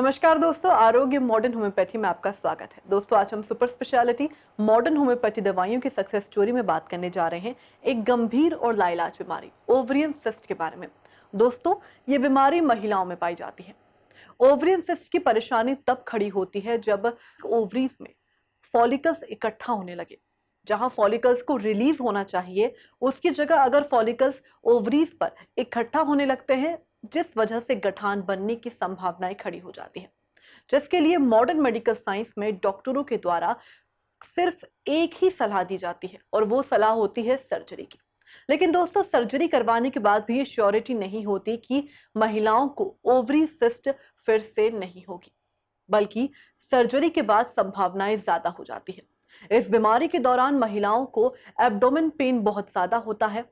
नमस्कार दोस्तों, आरोग्य मॉडर्न होम्योपैथी में आपका स्वागत है। दोस्तों, आज हम सुपर स्पेशलिटी मॉडर्न होम्योपैथी दवाइयों की सक्सेस स्टोरी में बात करने जा रहे हैं एक गंभीर और लाइलाज बीमारी ओवरियन सिस्ट के बारे में। दोस्तों, ये बीमारी महिलाओं में पाई जाती है। ओवरियन सिस्ट की परेशानी तब खड़ी होती है जब ओवरीज में फॉलिकल्स इकट्ठा होने लगे। जहां फॉलिकल्स को रिलीज होना चाहिए, उसकी जगह अगर फॉलिकल्स ओवरीज पर इकट्ठा होने लगते हैं, जिस वजह से गठान बनने की संभावनाएं खड़ी हो जाती हैं, जिसके लिए मॉडर्न मेडिकल साइंस में डॉक्टरों के द्वारा सिर्फ एक ही सलाह दी जाती है और वो सलाह होती है सर्जरी की। लेकिन दोस्तों, सर्जरी करवाने के बाद भी ये श्योरिटी नहीं होती कि महिलाओं को ओवरी सिस्ट फिर से नहीं होगी, बल्कि सर्जरी के बाद संभावनाएं ज्यादा हो जाती है। इस बीमारी के दौरान महिलाओं को एब्डोमेन पेन बहुत ज्यादा होता है,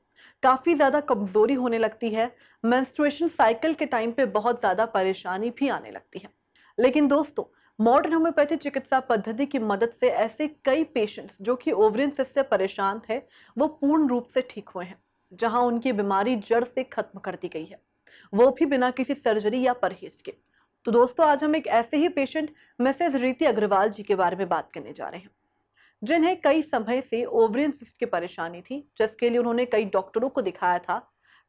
काफी ज्यादा कमजोरी होने लगती है, मेंस्ट्रुएशन साइकिल के टाइम पे बहुत ज्यादा परेशानी भी आने लगती है। लेकिन दोस्तों, मॉडर्न होम्योपैथी चिकित्सा पद्धति की मदद से ऐसे कई पेशेंट्स जो कि ओवरियन सिस्ट से परेशान थे, वो पूर्ण रूप से ठीक हुए हैं, जहां उनकी बीमारी जड़ से खत्म कर दी गई है, वो भी बिना किसी सर्जरी या परहेज के। तो दोस्तों, आज हम एक ऐसे ही पेशेंट मिसेज रीति अग्रवाल जी के बारे में बात करने जा रहे हैं, जिन्हें कई समय से ओवरियन सिस्ट की परेशानी थी, जिसके लिए उन्होंने कई डॉक्टरों को दिखाया था,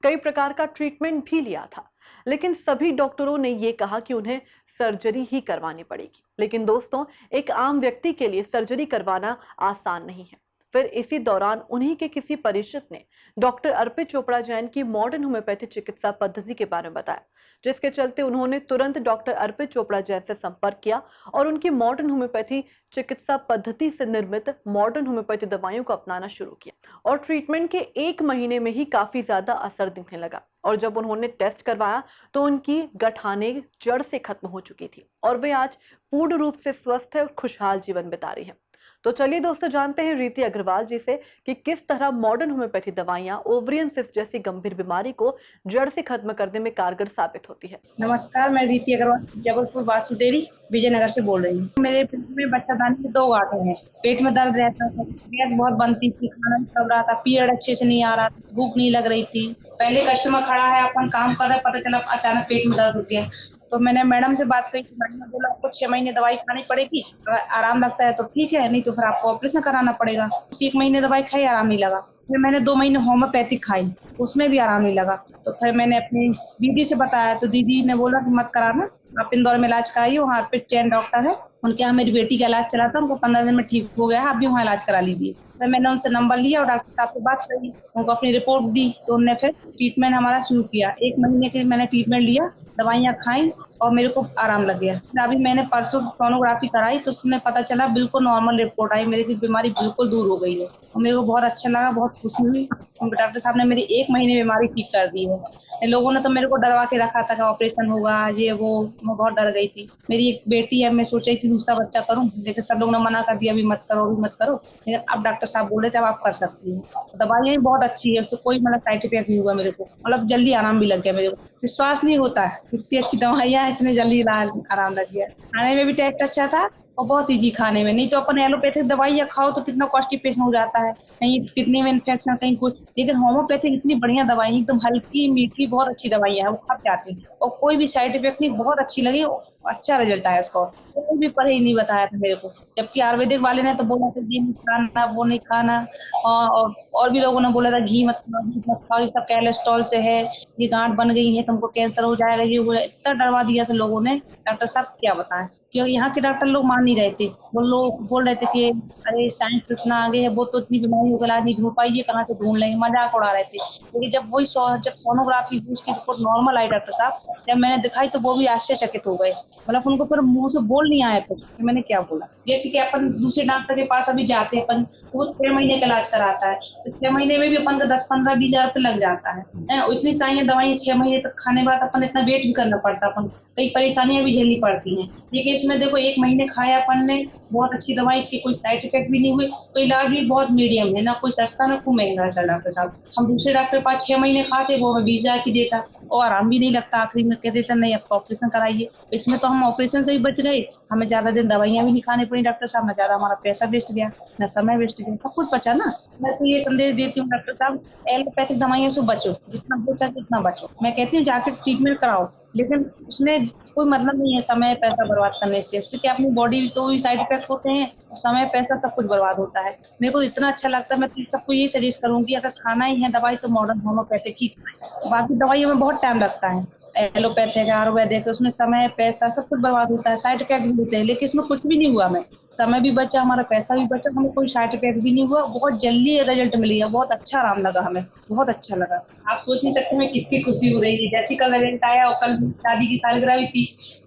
कई प्रकार का ट्रीटमेंट भी लिया था, लेकिन सभी डॉक्टरों ने ये कहा कि उन्हें सर्जरी ही करवानी पड़ेगी। लेकिन दोस्तों, एक आम व्यक्ति के लिए सर्जरी करवाना आसान नहीं है। फिर इसी दौरान उन्हीं के किसी परिचित ने डॉक्टर अर्पित चोपड़ा जैन की मॉडर्न होम्योपैथी चिकित्सा पद्धति के बारे में बताया, जिसके चलते उन्होंने तुरंत डॉक्टर अर्पित चोपड़ा जैन से संपर्क किया और उनकी मॉडर्न होम्योपैथी चिकित्सा पद्धति से निर्मित मॉडर्न होम्योपैथी दवाइयों को अपनाना शुरू किया और ट्रीटमेंट के 1 महीने में ही काफी ज्यादा असर दिखने लगा। और जब उन्होंने टेस्ट करवाया तो उनकी गठाने जड़ से खत्म हो चुकी थी और वे आज पूर्ण रूप से स्वस्थ है और खुशहाल जीवन बिता रही है। तो चलिए दोस्तों, जानते हैं रीति अग्रवाल जी से कि किस तरह मॉडर्न होम्योपैथी दवाइयां ओवरियन सिस्ट जैसी गंभीर बीमारी को जड़ से खत्म करने में कारगर साबित होती है। नमस्कार, मैं रीति अग्रवाल जबलपुर वासुदेवी विजयनगर से बोल रही हूँ। मेरे पेट में बच्चादानी में 2 गांठें हैं। पेट में दर्द रहता था, गैस बहुत बनती थी, खाना नहीं चल रहा था, पीरियड अच्छे से नहीं आ रहा, भूख नहीं लग रही थी। पहले कस्टमर खड़ा है, अपन काम कर रहे, पता चला अचानक पेट में दर्द उठ गया। तो मैंने मैडम से बात करी, मैडम ने बोला आपको 6 महीने दवाई खानी पड़ेगी, अगर आराम लगता है तो ठीक है, नहीं तो फिर आपको ऑपरेशन कराना पड़ेगा। 1 महीने दवाई खाई, आराम नहीं लगा। फिर मैंने 2 महीने होम्योपैथिक खाई, उसमें भी आराम नहीं लगा। तो फिर मैंने अपनी दीदी से बताया, तो दीदी ने बोला कि मत कराना, आप इंदौर में इलाज कराइए, वहाँ पे चैन डॉक्टर है, उनके यहाँ मेरी बेटी का इलाज चला था, उनको 15 दिन में ठीक हो गया है, आप भी वहाँ इलाज करा लीजिए। फिर मैंने उनसे नंबर लिया और डॉक्टर साहब से बात करी, उनको अपनी रिपोर्ट दी, तो उन्होंने फिर ट्रीटमेंट हमारा शुरू किया। 1 महीने के मैंने ट्रीटमेंट लिया, दवाइयाँ खाई और मेरे को आराम लग गया। अभी मैंने परसों सोनोग्राफी कराई तो उसमें पता चला बिल्कुल नॉर्मल रिपोर्ट आई, मेरी बीमारी बिल्कुल दूर हो गई है और मेरे को बहुत अच्छा लगा, बहुत खुशी हुई। डॉक्टर साहब ने मेरी 1 महीने बीमारी ठीक कर दी है। लोगों ने तो मेरे को डरवा के रखा था कि ऑपरेशन होगा, ये वो, मैं बहुत डर गई थी। मेरी एक बेटी है, मैं सोच रही थी दूसरा बच्चा करूं, लेकिन सब लोगों ने मना कर दिया, अभी मत करो, अभी मत करो। लेकिन अब डॉक्टर साहब बोल रहे थे अब आप कर सकती हैं। दवाइयाँ बहुत अच्छी है, उससे कोई मतलब साइड इफेक्ट नहीं हुआ मेरे को, मतलब जल्दी आराम भी लग गया मेरे को। विश्वास नहीं होता है, इतनी अच्छी दवाइयाँ, इतने जल्दी आराम लग गया। खाने में भी टेस्ट अच्छा था और बहुत ईजी खाने में। नहीं तो अपन एलोपैथिक दवाइयाँ खाओ तो कितना कॉन्स्टिपेशन हो जाता है, कहीं किडनी में इन्फेक्शन, कहीं कुछ। लेकिन होम्योपैथिक इतनी बढ़िया दवाई, एकदम हल्की मीठी, बहुत अच्छी दवाइयाँ है, वो खप जाती है और कोई भी साइड इफेक्ट नहीं, बहुत अच्छी लगी, अच्छा रिजल्ट आया इसका। कोई भी परहेज नहीं बताया था मेरे को, जबकि आयुर्वेदिक वाले ने तो बोला था ये नहीं खाना, वो नहीं खाना, और भी लोगों ने बोला था घी मत खाओ, घी मत खाओ, ये सब कोलेस्ट्रॉल से है, ये गांठ बन गई है, तुमको कैंसर हो जाएगा, ये वो। इतना डरवा दिया था लोगों ने, डॉक्टर साहब क्या बताएं। क्योंकि यहाँ के डॉक्टर लोग मान नहीं रहे थे, वो लोग बोल रहे थे कि अरे साइंस तो इतना आगे है, वो तो इतनी बीमारी का इलाज नहीं ढूंढ पाई, ये कहाँ से ढूंढ लेंगे, मजाक उड़ा रहे थे। लेकिन जब सोनोग्राफी हुई, उसकी रिपोर्ट नॉर्मल आई, डॉक्टर साहब जब मैंने दिखाई तो वो भी आश्चर्यचकित हो गए। मतलब उनको फिर मुंह से बोल नहीं आया कुछ कि मैंने क्या बोला। जैसे कि अपन दूसरे डॉक्टर के पास अभी जाते हैं अपन, तो वो 6 महीने का इलाज कराता है, तो 6 महीने में भी अपन का 10-15-20 हजार रुपये लग जाता है। इतनी सारी दवाइयाँ 6 महीने तक खाने के बाद अपन इतना वेट भी करना पड़ता है, अपन कई परेशानियां भी झेलनी पड़ती हैं। लेकिन इसमें देखो 1 महीने खाया अपन ने, बहुत अच्छी दवाई, इसकी कोई साइड इफेक्ट भी नहीं हुए, तो इलाज भी बहुत मीडियम है, ना कोई सस्ता ना कोई महंगा है डॉक्टर साहब। हम दूसरे डॉक्टर के पास 6 महीने खाते, वो हमें 20 हजार की देता और आराम भी नहीं लगता, आखिरी में कह देता नहीं आपका ऑपरेशन कराइए। इसमें तो हम ऑपरेशन से ही बच गए, हमें ज्यादा दिन दवाइयां भी नहीं खानी पड़ी डॉक्टर साहब, ना ज्यादा हमारा पैसा वेस्ट गया, ना समय वेस्ट गया, सब कुछ बचा ना। मैं तो ये संदेश देती हूँ डॉक्टर साहब, एलोपैथिक दवाइयों से बचो, जितना हो सके उतना बचो। मैं कहती हूँ जाकर ट्रीटमेंट कराओ, लेकिन उसमें कोई मतलब नहीं है समय पैसा बर्बाद करने से। उससे क्या अपनी बॉडी तो भी साइड इफेक्ट होते हैं, समय पैसा सब कुछ बर्बाद होता है। मेरे को इतना अच्छा लगता है, मैं तो सबको यही सजेस्ट करूंगी अगर खाना ही है दवाई तो मॉडर्न होम्योपैथिक ही खाएं। बाकी दवाइयों में बहुत टाइम लगता है, एलोपैथिक है, आयुर्वेदिक है, उसमें समय पैसा सब कुछ बर्बाद होता है, साइड इफेक्ट भी होते हैं। लेकिन इसमें कुछ भी नहीं हुआ, हमें समय भी बचा, हमारा पैसा भी बचा, हमें कोई साइड इफेक्ट भी नहीं हुआ, बहुत जल्दी रिजल्ट मिली है, बहुत अच्छा आराम लगा हमें, बहुत अच्छा लगा। आप सोच नहीं सकते हमें कितनी खुशी हो रही है। जैसे कल रिजल्ट आया और कल शादी की सालगिरह भी थी,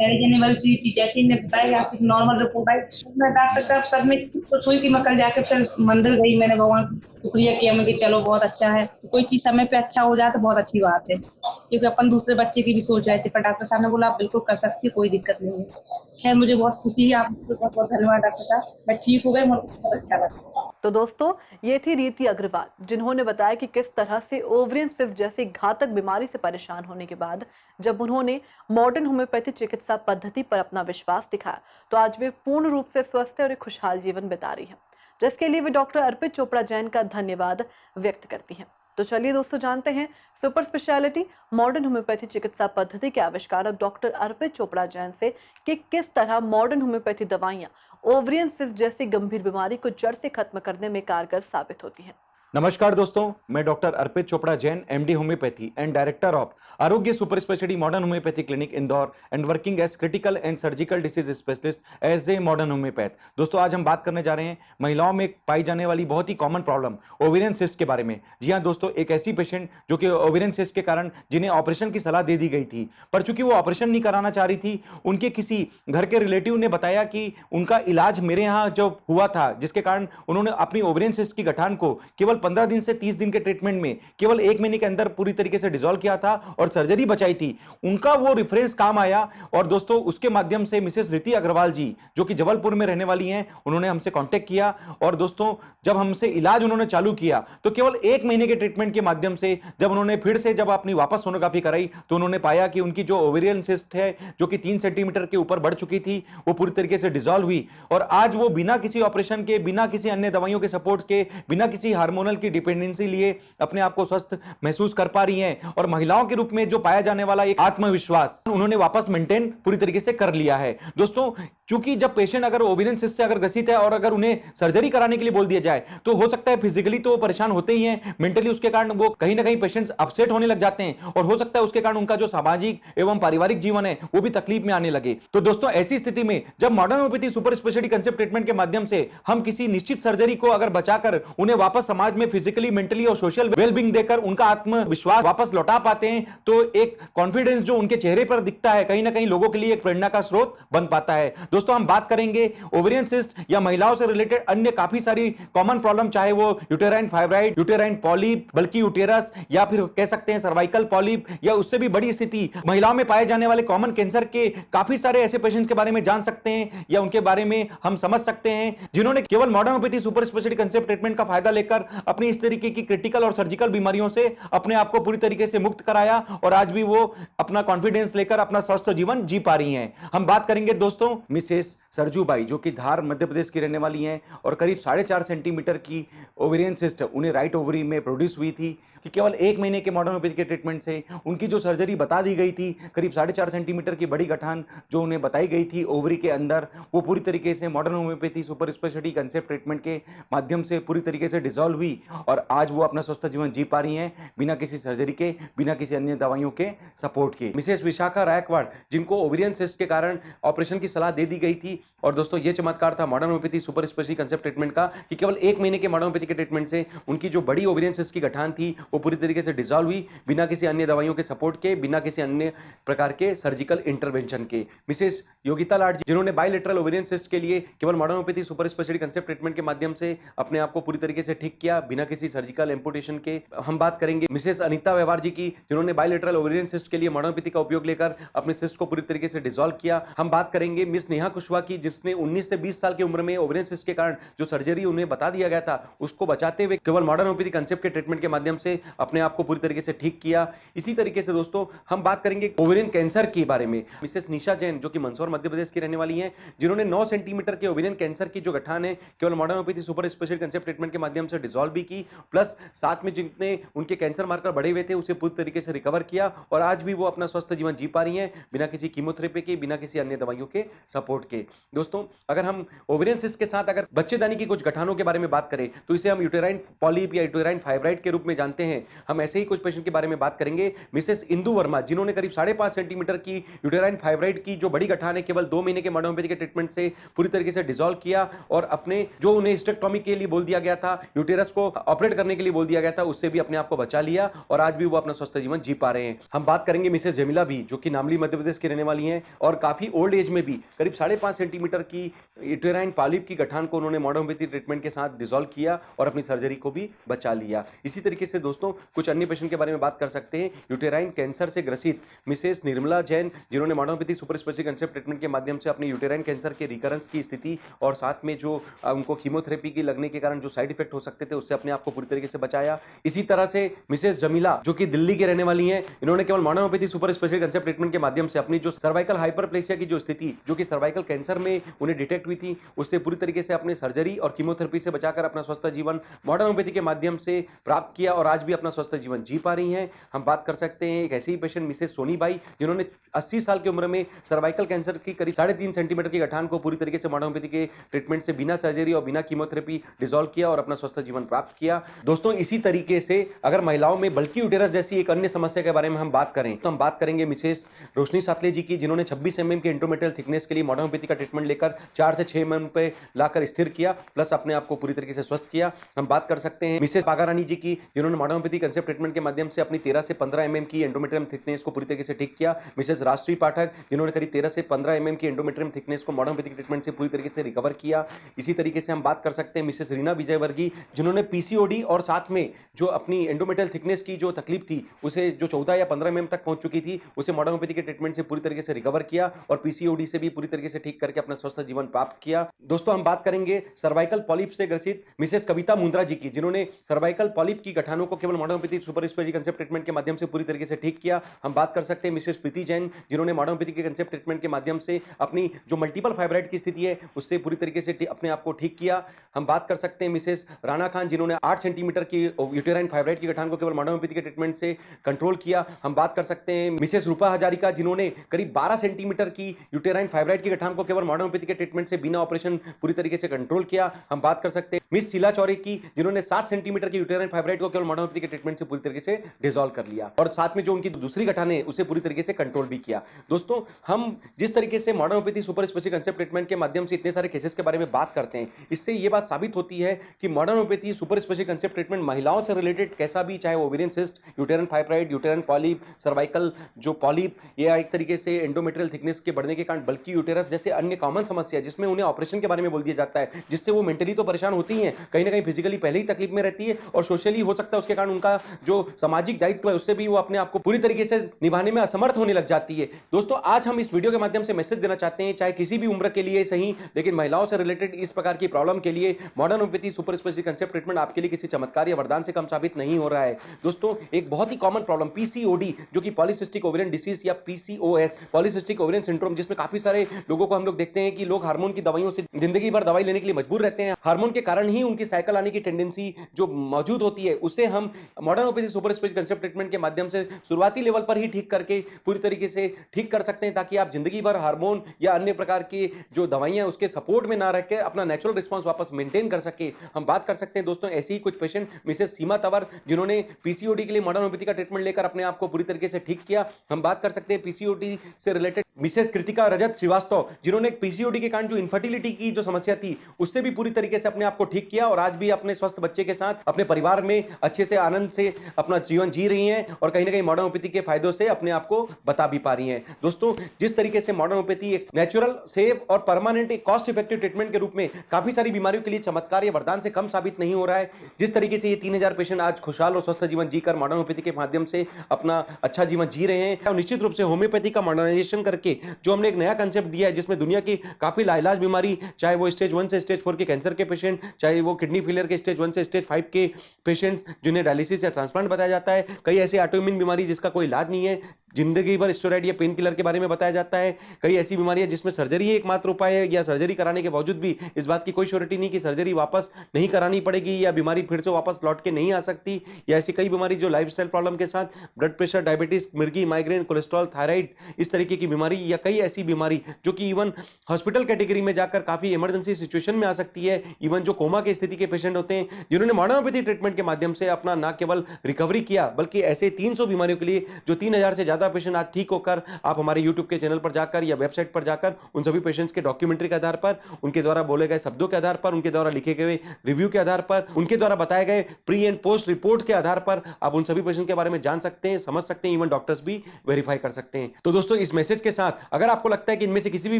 मैरिज एनिवर्सरी थी, जैसे ही ने बताया यहाँ से नॉर्मल रिपोर्ट आई, मैं डॉक्टर साहब सब में खुश हुई कि मैं कल जाके फिर मंदिर गई, मैंने भगवान का शुक्रिया किया, मैं कि चलो बहुत अच्छा है, कोई चीज समय पे अच्छा हो जाए तो बहुत अच्छी बात है। क्योंकि अपन दूसरे बच्चे की भी सोच रहे थे, पर डॉक्टर साहब ने बोला आप बिल्कुल कर सकती है, कोई दिक्कत नहीं है। खैर मुझे बहुत खुशी है, आपको बहुत बहुत धन्यवाद डॉक्टर साहब, मैं ठीक हो गई, मुझे बहुत अच्छा लगा। तो दोस्तों, ये थी रीति अग्रवाल, जिन्होंने बताया कि किस तरह से ओवरियन सिस्ट जैसी घातक बीमारी से परेशान होने के बाद जब उन्होंने मॉडर्न होम्योपैथी चिकित्सा पद्धति पर अपना विश्वास दिखाया तो आज वे पूर्ण रूप से स्वस्थ और एक खुशहाल जीवन बिता रही हैं, जिसके लिए वे डॉक्टर अर्पित चोपड़ा जैन का धन्यवाद व्यक्त करती हैं। तो चलिए दोस्तों, जानते हैं सुपर स्पेशलिटी मॉडर्न होम्योपैथी चिकित्सा पद्धति के आविष्कारक डॉक्टर अर्पित चोपड़ा जैन से कि किस तरह मॉडर्न होम्योपैथी दवाइयां ओवरियन सिस्ट जैसी गंभीर बीमारी को जड़ से खत्म करने में कारगर साबित होती हैं। नमस्कार दोस्तों, मैं doctor Arpit Chopra Jain, MD homeopathy and director of Arogya super speciality modern homeopathy clinic Indore and working as critical and surgical disease specialist as a modern homeopath. दोस्तों, आज हम बात करने जा रहे हैं महिलाओं में पाई जाने वाली बहुत ही कॉमन प्रॉब्लम ओवेरियन सिस्ट के बारे में। जी हाँ दोस्तों, एक ऐसी पेशेंट जो कि ओवेरियन सिस्ट के कारण जिन्हें ऑपरेशन की सलाह दे दी गई थी, पर चूंकि वो ऑपरेशन नहीं कराना चाह रही थी, उनके किसी घर के रिलेटिव ने बताया कि उनका इलाज मेरे यहाँ जो हुआ था, जिसके कारण उन्होंने अपनी ओवेरियन सिस्ट की गठान को केवल 15 दिन से 30 दिन के ट्रीटमेंट में केवल 1 महीने के अंदर पूरी तरीके से डिसॉल्व किया था और सर्जरी बचाई थी। उनका वो रेफरेंस काम आया और दोस्तों उसके माध्यम से मिसेस रीति अग्रवाल जी, जो कि जबलपुर में रहने वाली हैं, उन्होंने हमसे कांटेक्ट किया और दोस्तों जब हमसे इलाज उन्होंने चालू किया तो केवल 1 महीने के ट्रीटमेंट के माध्यम से जब उन्होंने फिर से जब अपनी वापस सोनोग्राफी कराई तो उन्होंने पाया कि उनकी जो ओवेरियन सिस्ट है, जो कि 3 सेंटीमीटर के ऊपर बढ़ चुकी थी, वो पूरी तरीके से डिसॉल्व हुई और आज वो बिना किसी ऑपरेशन के, बिना किसी अन्य दवाइयों के सपोर्ट के, बिना किसी हार्मोनल की डिपेंडेंसी लिए अपने आप को स्वस्थ महसूस कर पा रही हैं और महिलाओं के रूप में जो पाया जाने वाला एक आत्मविश्वास उन्होंने वापस मेंटेन पूरी तरीके से कर लिया है। दोस्तों, क्योंकि जब पेशेंट अगर ओवेरियन सिस्ट से अगर ग्रसित है और अगर उन्हें सर्जरी कराने के लिए बोल दिया जाए तो हो सकता है फिजिकली तो परेशान होते ही हैं, मेंटली उसके कारण वो कहीं ना कहीं पेशेंट्स अपसेट होने लग जाते हैं और हो सकता है उसके कारण उनका जो सामाजिक एवं पारिवारिक जीवन है वो भी तकलीफ में आने लगे। तो दोस्तों, ऐसी स्थिति में जब modern homeopathy super speciality concept treatment के माध्यम से हम किसी निश्चित सर्जरी को अगर बचाकर उन्हें वापस समाज में फिजिकली, मेंटली और सोशल वेलबींग देकर उनका आत्मविश्वास वापस लौटा पाते हैं तो एक कॉन्फिडेंस जो उनके चेहरे पर दिखता है कहीं ना कहीं लोगों के लिए एक प्रेरणा का स्रोत बन पाता है। दोस्तों, हम बात करेंगे ओवेरियन सिस्ट या महिलाओं से रिलेटेड अन्य काफी सारी कॉमन प्रॉब्लम, चाहे वो यूटेराइन फाइब्राइड, यूटेराइन पॉलिप, बल्कि यूटेरस, या फिर कह सकते हैं सर्वाइकल पॉलिप, या उससे भी बड़ी स्थिति महिलाओं में पाए जाने वाले कॉमन कैंसर के काफी सारे ऐसे पेशेंट्स के बारे में जान सकते हैं या उनके बारे में हम समझ सकते हैं जिन्होंने केवल modern homeopathy super speciality concept treatment का फायदा लेकर अपनी इस तरीके की क्रिटिकल और सर्जिकल बीमारियों से अपने आप को पूरी तरीके से मुक्त कराया और आज भी वो अपना कॉन्फिडेंस लेकर अपना स्वस्थ जीवन जी पा रही हैं। हम बात करेंगे दोस्तों मिसेस सरजूबाई, जो कि धार मध्य प्रदेश की रहने वाली हैं और करीब 4.5 सेंटीमीटर की ओवेरियन सिस्ट उन्हें राइट ओवरी में प्रोड्यूस हुई थी कि केवल 1 महीने के मॉडर्न होम्योपैथी के ट्रीटमेंट से उनकी जो सर्जरी बता दी गई थी, करीब 4.5 सेंटीमीटर की बड़ी गठान जो उन्हें बताई गई थी ओवरी के अंदर, वो पूरी तरीके से modern homeopathy super speciality concept treatment के माध्यम से पूरी तरीके से डिसॉल्व हुई और आज वो अपना स्वस्थ जीवन जी पा रही हैं बिना किसी सर्जरी के, बिना किसी अन्य दवाइयों के सपोर्ट के। मिसेस विशाखा रायकवाड़, जिनको ओवेरियन सिस्ट के कारण ऑपरेशन की सलाह दे दी गई थी और दोस्तों ये चमत्कार था modern homeopathy super speciality concept treatment का कि केवल 1 महीने के मॉडर्न होम्योपैथी के ट्रीटमेंट से उनकी जो बड़ी ओवेरियन सिस्ट की गठान थी वो पूरी तरीके से डिसॉल्व हुई बिना किसी अन्य दवाइयों के सपोर्ट के, बिना किसी अन्य प्रकार के सर्जिकल इंटरवेंशन के। मिसेस योगिता लाड जी, जिन्होंने बायलेटरल ओवेरियन सिस्ट के लिए केवल modern homeopathy super speciality concept treatment के माध्यम से अपने आप को पूरी तरीके से ठीक किया बिना किसी सर्जिकल एम्पुटेशन के। हम बात करेंगे मिसेस अनीता व्यवहार जी की, जिन्होंने बायलेटरल ओवेरियन सिस्ट के लिए मॉडर्न होम्योपैथी का उपयोग लेकर अपने सिस्ट को पूरी तरीके से डिसॉल्व किया। हम बात करेंगे मिस नेहा कुशवाहा की, जिसने 19 से 20 साल की उम्र में ओवेरियन सिस्ट के कारण जो सर्जरी उन्हें बता दिया गया था, उसको बचाते हुए केवल मॉडर्न होम्योपैथी कंसेप्ट के ट्रीटमेंट के माध्यम से अपने आप को पूरी तरीके से ठीक किया। इसी तरीके से दोस्तों हम बात करेंगे ओवेरियन कैंसर के बारे में। मिसेस निशा जैन जो कि मंदसौर मध्य प्रदेश की रहने वाली हैं, जिन्होंने 9 सेंटीमीटर के ओवेरियन कैंसर की जो गठान है केवल modern homeopathy super special concept treatment के माध्यम से डिसॉल्व भी की, प्लस साथ में जितने उनके कैंसर मार्कर बढ़े हुए थे उसे पूरी तरीके से रिकवर किया और आज भी वो अपना स्वस्थ जीवन जी पा रही हैं बिना किसी कीमोथेरेपी के, बिना किसी अन्य दवाइयों के सपोर्ट के। दोस्तों अगर हम ओवेरियन सिस्ट के साथ अगर बच्चेदानी की कुछ गठानों के बारे में बात करें तो इसे हम यूटेराइन पॉलिप या यूटेराइन फाइब्राइड के रूप में जानते हैं। हम ऐसे ही कुछ पेशेंट के बारे में बात करेंगे, मिसेस इंदु वर्मा, जिन्होंने करीब 5.5 सेंटीमीटर की यूटेराइन फाइब्राइड की जो बड़ी गठान है केवल 2 महीने के मॉडर्न होम्योपैथी के ट्रीटमेंट से पूरी तरीके से डिसॉल्व किया और अपने जो उन्हें हिस्टेक्टोमी के लिए बोल दिया गया था, यूटेरस को ऑपरेट करने के लिए बोल दिया गया था, उससे भी अपने आप को बचा लिया और आज भी वो अपना स्वस्थ जीवन जी पा रहे हैं। हम बात करेंगे मिसेस जमीला भी, जो कि नामली मध्य प्रदेश की रहने वाली हैं और काफी ओल्ड एज में भी करीब 5.5 सेंटीमीटर की यूटेराइन पॉलिप की गठान को उन्होंने मॉडर्न होम्योपैथी ट्रीटमेंट के साथ डिसॉल्व किया और अपनी सर्जरी को भी बचा लिया। इसी तरीके से दोस्तों कुछ अन्य पेशेंट के बारे में बात कर सकते हैं। यूटेराइन कैंसर से ग्रसित मिसेस निर्मला जैन, जिन्होंने modern homeopathy super special concept treatment के माध्यम से अपने यूटेराइन कैंसर के रिकरेंस की स्थिति और साथ में जो उनको कीमोथेरेपी की लगने के कारण जो साइड इफेक्ट हो सकते थे उससे अपने आप को पूरी तरीके से बचाया। इसी तरह से मिसेस जमीला जो कि दिल्ली की रहने वाली हैं, इन्होंने केवल modern homeopathy super special concept treatment के माध्यम से अपनी जो सर्वाइकल हाइपरप्लेसिया की जो स्थिति जो कि सर्वाइकल कैंसर में उन्हें डिटेक्ट हुई थी उससे पूरी तरीके से अपने सर्जरी और कीमोथेरेपी से बचाकर अपना स्वस्थ जीवन मॉडर्न होम्योपैथी के माध्यम से प्राप्त किया और आज भी अपना स्वस्थ जीवन जी पा रही हैं। हम बात कर सकते हैं एक ऐसी ही पेशेंट मिसेस सोनी बाई, जिन्होंने 80 साल की उम्र में सर्वाइकल कैंसर की करीब 3.5 सेंटीमीटर की गठान को पूरी तरीके से मॉडर्न होम्योपैथी के ट्रीटमेंट से बिना सर्जरी और बिना कीमोथेरेपी डिसॉल्व किया और अपना स्वस्थ जीवन प्राप्त किया। दोस्तों इसी तरीके से अगर महिलाओं में बल्कि यूटेरस जैसी एक अन्य समस्या के बारे में हम बात करें तो हम बात करेंगे मिसेस रोशनी सातले जी की, जिन्होंने 26 mm के इंट्रोमेटल थिकनेस के लिए मॉडर्न होम्योपैथी का ट्रीटमेंट लेकर 4 से 6 mm पे लाकर स्थिर किया, प्लस अपने आप को पूरी तरीके से स्वस्थ किया। हम बात कर सकते हैं मिसेस पागारानी जी की, जिन्होंने मॉडर्न होम्योपैथी कंसेप्ट ट्रीटमेंट के माध्यम से अपनी 13 से 15 mm की एंडोमेट्रियम थिकनेस को पूरी तरीके से ठीक किया। मिसेस राष्ट्रीय पाठक, जिन्होंने करीब 13 से 15 mm की एंडोमेट्रियम थिकनेस को मॉडर्न होम्योपैथी ट्रीटमेंट से पूरी तरीके से रिकवर किया। इसी तरीके से हम बात कर सकते हैं मिसेस रीना विजयवर्गीय, जिन्होंने पीसीओडी और साथ में जो अपनी एंडोमेट्रियल थिकनेस की जो तकलीफ थी उसे जो 14 या 15 mm तक पहुंच चुकी थी उसे मॉडर्न होम्योपैथी के ट्रीटमेंट से पूरी तरीके से रिकवर किया और पीसीओडी से भी पूरी तरीके से ठीक करके अपना स्वस्थ जीवन प्राप्त किया। दोस्तों हम बात करेंगे सर्वाइकल पॉलिप से ग्रसित मिसेस कविता मुंद्रा जी की, जिन्होंने सर्वाइकल पॉलिप की गठानों को केवल modern homeopathy super special concept treatment के माध्यम से पूरी तरीके से ठीक किया। हम बात कर सकते हैं मिसेस प्रीति जैन, जिन्होंने मॉडर्न होम्योपैथी के कंसेप्ट ट्रीटमेंट के माध्यम से अपनी जो मल्टीपल फाइब्राइड की स्थिति है उससे पूरी तरीके से अपने आप को ठीक किया। हम बात कर सकते हैं मिसेस राणा खान, जिन्होंने 8 सेंटीमीटर की यूटेराइन फाइब्राइड की गठान को केवल मॉडर्न होम्योपैथी के ट्रीटमेंट से कंट्रोल किया। हम बात कर सकते हैं मिसेस रूपा हजारिका, जिन्होंने करीब 12 सेंटीमीटर की यूटेराइन फाइब्राइड की गठान को केवल मॉडर्न होम्योपैथी के ट्रीटमेंट से बिना ऑपरेशन पूरी तरीके से कंट्रोल किया। हम बात कर सकते हैं मिस शीला चौरे की, जिन्होंने 7 सेंटीमीटर की यूटेराइन फाइब्राइड को केवल मॉडर्न होम्योपैथी के ट्रीटमेंट से पूरी तरीके से डिसॉल्व कर लिया और साथ में जो उनकी दूसरी गठान है उसे पूरी तरीके से कंट्रोल भी किया। दोस्तों हम जिस तरीके से modern homeopathy super special concept treatment के माध्यम से इतने सारे केसेस के बारे में बात करते हैं, इससे ये बात साबित होती है कि modern homeopathy super special concept treatment महिलाओं से रिलेटेड कैसा भी, चाहे ovarian cyst, uterine fibroid, uterine polyp, cervical जो पॉलिप, या एक तरीके से एंडोमेट्रियल थिकनेस के बढ़ने के कारण बल्कि यूटेरस जैसे अन्य कॉमन समस्या जिसमें उन्हें ऑपरेशन के बारे में बोल दिया जाता है, जिससे वो मेंटली तो परेशान होती हैं, कहीं ना कहीं फिजिकली पहले ही तकलीफ में रहती है और सोशली हो सकता है उसके कारण उनका जो सामाजिक दायित्व है उससे भी वो अपने आप को पूरी तरीके से निभाने में असमर्थ होने लग जाती है। दोस्तों आज हम इस वीडियो के माध्यम से मैसेज देना चाहते हैं, चाहे किसी भी उम्र के लिए सही, लेकिन महिलाओं से रिलेटेड इस प्रकार की प्रॉब्लम के लिए modern homeopathy super special concept treatment आपके लिए किसी चमत्कार या वरदान से कम साबित नहीं हो रहा है। दोस्तों एक बहुत ही कॉमन प्रॉब्लम पीसीओडी, जो कि पॉलीसिस्टिक ओवेरियन डिसीज या पीसीओएस, पॉलीसिस्टिक ओवेरियन सिंड्रोम, जिसमें काफी सारे लोगों को हम लोग देखते हैं कि लोग हार्मोन की दवाइयों से जिंदगी भर दवाई लेने के लिए मजबूर रहते हैं। हार्मोन के कारण ही उनकी साइकिल आने की टेंडेंसी जो मौजूद होती है उसे हम modern homeopathy super special concept treatment के माध्यम से शुरुआती लेवल पर ही ठीक करके पूरी तरीके से ठीक कर सकते हैं, ताकि आप जिंदगी भर हार्मोन या अन्य प्रकार की जो दवाइयां उसके सपोर्ट में ना रह के अपना नेचुरल रिस्पांस वापस मेंटेन कर सके। हम बात कर सकते हैं दोस्तों ऐसे ही कुछ पेशेंट मिसेस सीमा तंवर, जिन्होंने पीसीओडी के लिए मॉडर्न होम्योपैथी का ट्रीटमेंट लेकर अपने आप को पूरी तरीके से ठीक किया। हम बात कर सकते हैं पीसीओडी से रिलेटेड मिसेस कृतिका रजत श्रीवास्तव, जिन्होंने पीसीओडी के कारण जो इनफर्टिलिटी की जो समस्या थी उससे भी पूरी तरीके से अपने आप को ठीक किया और आज भी अपने स्वस्थ बच्चे के साथ अपने परिवार में अच्छे से आनंद से अपना जीवन जी रही हैं और कहीं ना कहीं मॉडर्न होम्योपैथी के फायदों से अपने आप को बता भी पा रही हैं। दोस्तों जिस तरीके से मॉडर्न होम्योपैथी एक नेचुरल, सेफ और परमानेंट एक कॉस्ट इफेक्टिव ट्रीटमेंट के रूप में काफी सारी बीमारियों के लिए चमत्कार या वरदान से कम साबित नहीं हो रहा है, जिस तरीके से ये 3000 पेशेंट आज खुशहाल और स्वस्थ जीवन जीकर मॉडर्न होम्योपैथी के माध्यम से अपना अच्छा जीवन जी रहे हैं, और निश्चित रूप से होम्योपैथी का मॉडर्नाइजेशन करके जो हमने एक नया कंसेप्ट दिया है जिसमें दुनिया की काफी लाइलाज बीमारी, चाहे वो स्टेज 1 से स्टेज 4 के कैंसर के पेशेंट, चाहे वो किडनी फेलियर के स्टेज 1 से स्टेज 5 के पेशेंट्स जिन्हें डायलिसिस या ट्रांसप्लांट बताया जाता है, कई ऐसी ऑटोइम्यून बीमारी जिसका कोई इलाज नहीं है, जिंदगी भर स्टेरॉइड या पेन किलर के बारे में बताया जाता है, कई ऐसी बीमारियां जिसमें सर्जरी ही एकमात्र उपाय है, या सर्जरी कराने के बावजूद भी इस बात की कोई श्योरिटी नहीं कि सर्जरी वापस नहीं करानी पड़ेगी या बीमारी फिर से वापस लौट के नहीं आ सकती, या ऐसी कई बीमारी जो लाइफस्टाइल प्रॉब्लम के साथ ब्लड प्रेशर, डायबिटीज, मिर्गी, माइग्रेन, कोलेस्ट्रॉल, थायराइड, इस तरीके की बीमारी, या कई ऐसी बीमारी जो कि इवन हॉस्पिटल कैटेगरी में जाकर काफी इमरजेंसी सिचुएशन में आ सकती है, इवन जो कोमा की स्थिति के पेशेंट होते हैं जिन्होंने मॉडर्न होम्योपैथी ट्रीटमेंट के माध्यम से अपना न केवल रिकवरी किया बल्कि ऐसे 300 बीमारियों के लिए जो 3000 से ज्यादा पेशेंट आज ठीक होकर आप हमारे यूट्यूब के चैनल पर जाकर या वेबसाइट पर जाकर उन सभी पेशेंट्स के डॉक्यूमेंट्री के आधार पर, उनके द्वारा बोले गए शब्दों के आधार पर, उनके द्वारा लिखे गए रिव्यू के आधार पर, उनके द्वारा बताए गए प्री एंड पोस्ट रिपोर्ट के आधार पर आप उन सभी पेशेंट के बारे में जान सकते हैं, समझ सकते हैं, इवन डॉक्टर्स भी वेरीफाई कर सकते हैं। तो दोस्तों इस मैसेज के साथ अगर आपको लगता है कि इनमें से किसी भी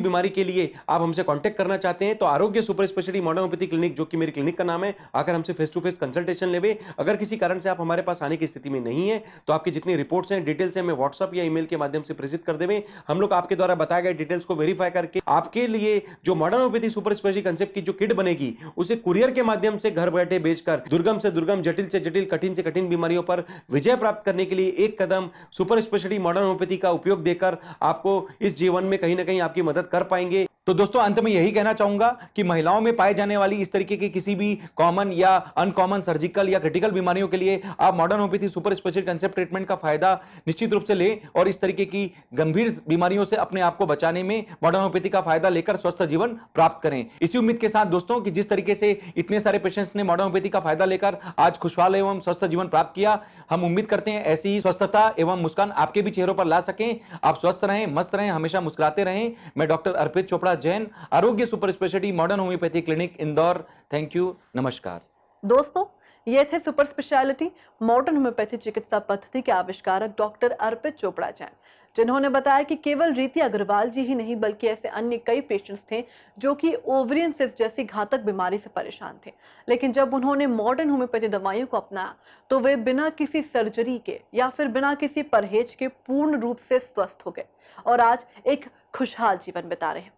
बीमारी के लिए आप हमसे कांटेक्ट करना चाहते हैं तो आरोग्य super speciality modern homeopathy clinic, जो कि मेरी क्लिनिक का नाम है, आकर हमसे फेस टू फेस कंसल्टेशन लेवे। अगर किसी कारण से आप हमारे पास आने की स्थिति में नहीं है तो आपकी जितनी रिपोर्ट्स हैं, डिटेल्स हैं, मैं व्हाट्सएप या ईमेल के माध्यम से प्रेषित कर देवे। हम लोग आपके द्वारा बताए गए डिटेल्स को वेरीफाई करके आपके लिए जो modern homeopathy super speciality concept की जो किट बनेगी उसे कुरियर के माध्यम से घर बैठे बेचकर दुर्गम से दुर्गम, जटिल से जटिल, कठिन से कठिन बीमारियों पर विजय प्राप्त करने के लिए एक कदम सुपर स्पेशलिटी मॉडर्न होम्योपैथी का उपयोग देकर आपको इस जीवन में कहीं ना कहीं आपकी मदद कर पाएंगे। तो दोस्तों अंत में यही कहना चाहूंगा कि महिलाओं में पाए जाने वाली इस तरीके की किसी भी कॉमन या अनकॉमन सर्जिकल या क्रिटिकल बीमारियों के लिए आप modern homeopathy super speciality concept treatment का फायदा निश्चित रूप से लें और इस तरीके की गंभीर बीमारियों से अपने आप को बचाने में मॉडर्न होम्योपैथी का फायदा लेकर स्वस्थ जीवन प्राप्त करें। इसी उम्मीद के साथ दोस्तों कि जिस तरीके से इतने सारे पेशेंट्स ने मॉडर्न होम्योपैथी का फायदा लेकर आज खुशहाल एवं स्वस्थ जीवन प्राप्त किया, हम उम्मीद करते हैं ऐसी ही स्वस्थता एवं मुस्कान आपके भी चेहरों पर ला सकें। आप स्वस्थ रहें, मस्त रहें, हमेशा मुस्कुराते रहें। मैं डॉक्टर अर्पित चोपड़ा जैन, आरोग्य super speciality modern homeopathy clinic Indore. Thank you, नमस्कार। दोस्तों ये थे सुपर स्पेशलिटी मॉडर्न होम्योपैथी चिकित्सा पद्धति के आविष्कारक डॉक्टर अर्पित चोपड़ा जैन, जिन्होंने बताया कि केवल रीति अग्रवाल जी ही नहीं बल्कि ऐसे अन्य कई पेशेंट्स थे जो कि ओवरियन सिस्ट जैसी घातक बीमारी से परेशान थे, लेकिन जब उन्होंने मॉडर्न होम्योपैथी दवाइयों को अपनाया तो वे बिना किसी सर्जरी के या फिर बिना किसी परहेज के पूर्ण रूप से स्वस्थ हो गए और आज एक खुशहाल जीवन बिता रहे हैं।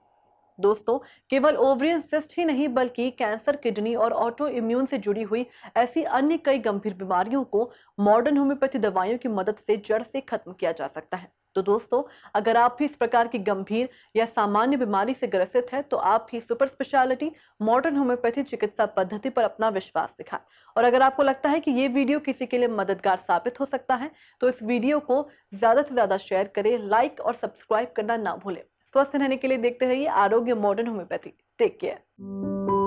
दोस्तों केवल ओवरियन सिस्ट ही नहीं बल्कि कैंसर, किडनी और ऑटो इम्यून से जुड़ी हुई ऐसी अन्य कई गंभीर बीमारियों को मॉडर्न होम्योपैथी दवाइयों की मदद से जड़ से खत्म किया जा सकता है। तो दोस्तों अगर आप भी इस प्रकार की गंभीर या सामान्य बीमारी से ग्रसित है तो आप भी सुपर स्पेशलिटी मॉडर्न होम्योपैथी चिकित्सा पद्धति पर अपना विश्वास दिखाएं। और अगर आपको लगता है कि ये वीडियो किसी के लिए मददगार साबित हो सकता है तो इस वीडियो को ज्यादा से ज्यादा शेयर करें, लाइक और सब्सक्राइब करना ना भूलें। स्वस्थ रहने के लिए देखते रहिए आरोग्य मॉडर्न होम्योपैथी। Take care.